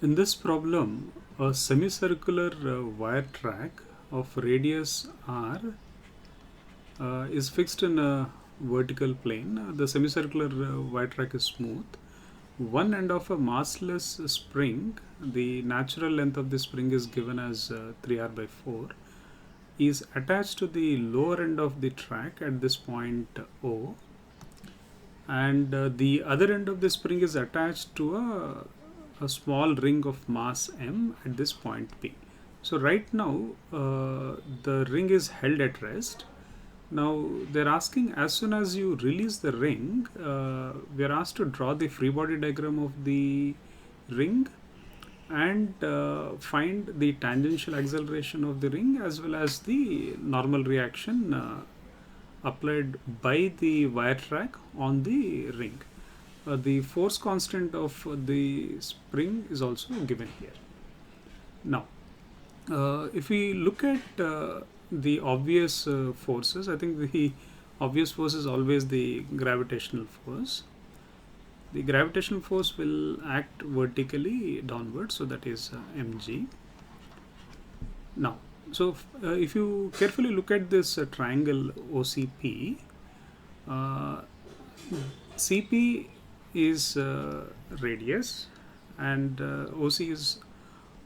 In this problem, a semicircular wire track of radius r is fixed in a vertical plane. The semicircular wire track is smooth. One end of a massless spring, the natural length of the spring is given as 3r by 4, is attached to the lower end of the track at this point O, and the other end of the spring is attached to a small ring of mass m at this point P. So right now the ring is held at rest. Now they're asking, as soon as you release the ring, we are asked to draw the free body diagram of the ring and find the tangential acceleration of the ring as well as the normal reaction applied by the wire track on the ring. The force constant of the spring is also given here. Now, if we look at the obvious forces, I think the obvious force is always the gravitational force. The gravitational force will act vertically downward, so that is mg. Now, so if you carefully look at this triangle OCP, CP is radius and OC is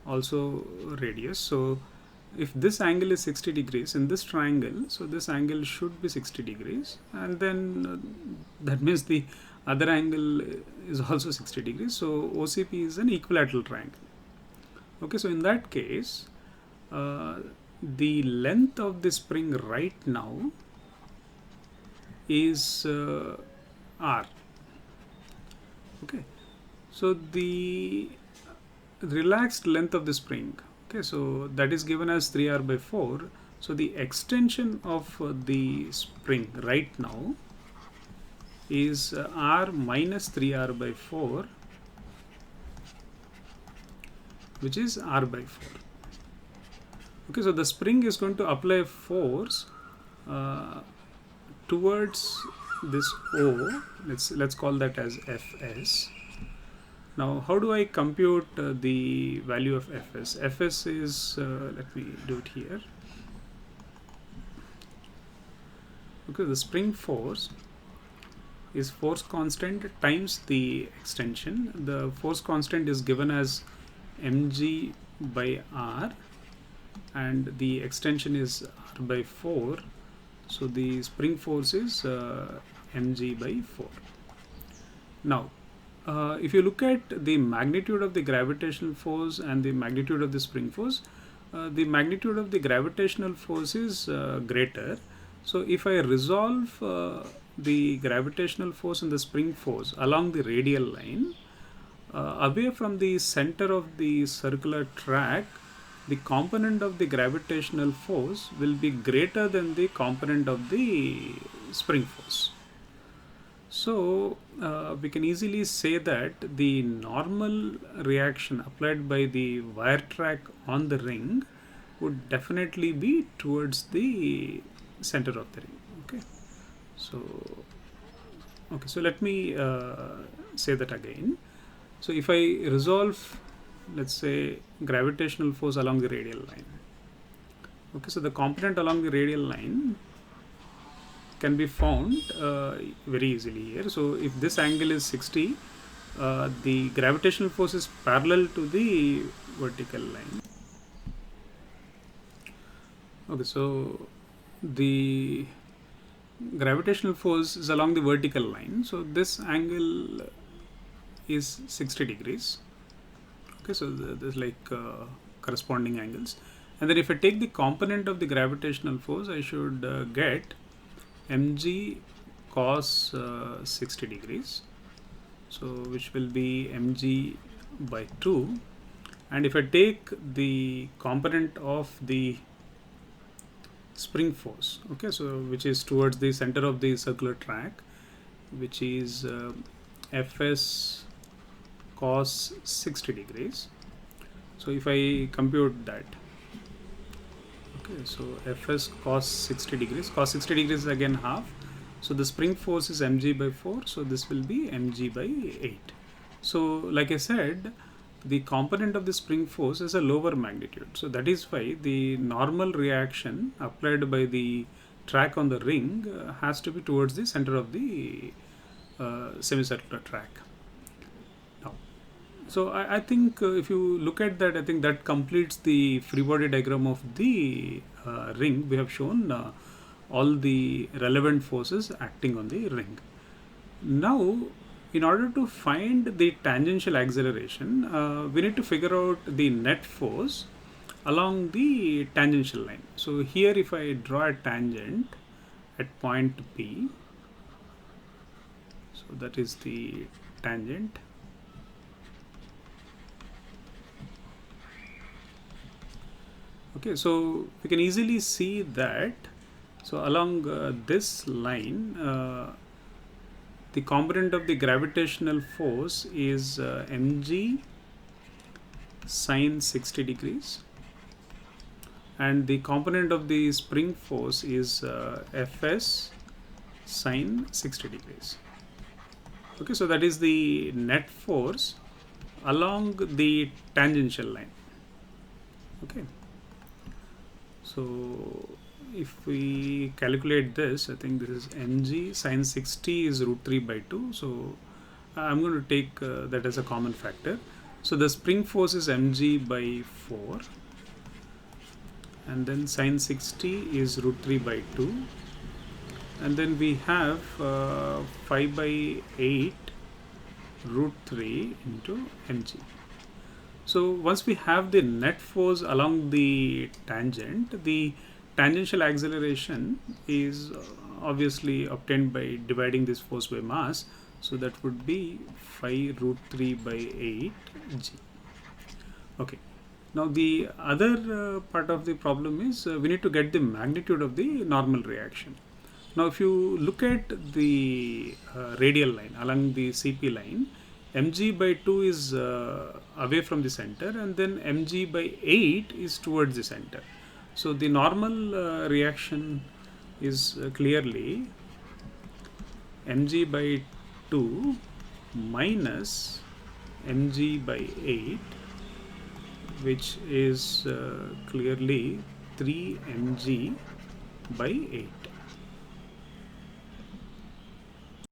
also radius. So if this angle is 60 degrees in this triangle, so this angle should be 60 degrees, and then that means the other angle is also 60 degrees. So OCP is an equilateral triangle. Okay, so in that case, the length of the spring right now is r. Okay, so the relaxed length of the spring, okay, so that is given as 3r by 4. So the extension of the spring right now is r minus 3r by 4, which is r by 4. Okay, so the spring is going to apply force towards this O. Let's call that as Fs. Now, how do I compute the value of Fs? Fs is, let me do it here. Okay, the spring force is force constant times the extension. The force constant is given as mg by r, and the extension is r by 4. So the spring force is mg by 4. Now, if you look at the magnitude of the gravitational force and the magnitude of the spring force, the magnitude of the gravitational force is greater. So if I resolve the gravitational force and the spring force along the radial line, away from the center of the circular track, the component of the gravitational force will be greater than the component of the spring force. So we can easily say that the normal reaction applied by the wire track on the ring would definitely be towards the center of the ring. Okay, so let me say that again. So if I resolve, let's say, gravitational force along the radial line, okay, so the component along the radial line can be found very easily here. So if this angle is 60, the gravitational force is parallel to the vertical line. Okay, so the gravitational force is along the vertical line, so this angle is 60 degrees. Okay, so there's like corresponding angles, and then if I take the component of the gravitational force, I should get mg cos 60 degrees, so which will be mg by 2. And if I take the component of the spring force, okay, so which is towards the center of the circular track, which is Fs cos 60 degrees. So if I compute that, okay, so Fs cos 60 degrees, cos 60 degrees is again half, so the spring force is mg by 4, so this will be mg by 8. So like I said, the component of the spring force is a lower magnitude. So that is why the normal reaction applied by the track on the ring has to be towards the center of the semicircular track. Now, so I think if you look at that, I think that completes the free body diagram of the ring. We have shown all the relevant forces acting on the ring. Now, in order to find the tangential acceleration, we need to figure out the net force along the tangential line. So here if I draw a tangent at point P, so that is the tangent. Okay, so we can easily see that, so along this line, the component of the gravitational force is mg sine 60 degrees, and the component of the spring force is fs sine 60 degrees. Okay, so that is the net force along the tangential line. Okay, so if we calculate this, I think this is mg sine 60 is root 3 by 2. So I'm going to take that as a common factor. So the spring force is mg by 4, and then sine 60 is root 3 by 2, and then we have 5 by 8 root 3 into mg. So once we have the net force along the tangent, the tangential acceleration is obviously obtained by dividing this force by mass. So that would be 5 root 3 by 8 g. Okay. Now the other part of the problem is we need to get the magnitude of the normal reaction. Now if you look at the radial line along the CP line, mg by 2 is away from the center, and then mg by 8 is towards the center. So the normal reaction is clearly mg by 2 minus mg by 8, which is clearly 3 mg by 8.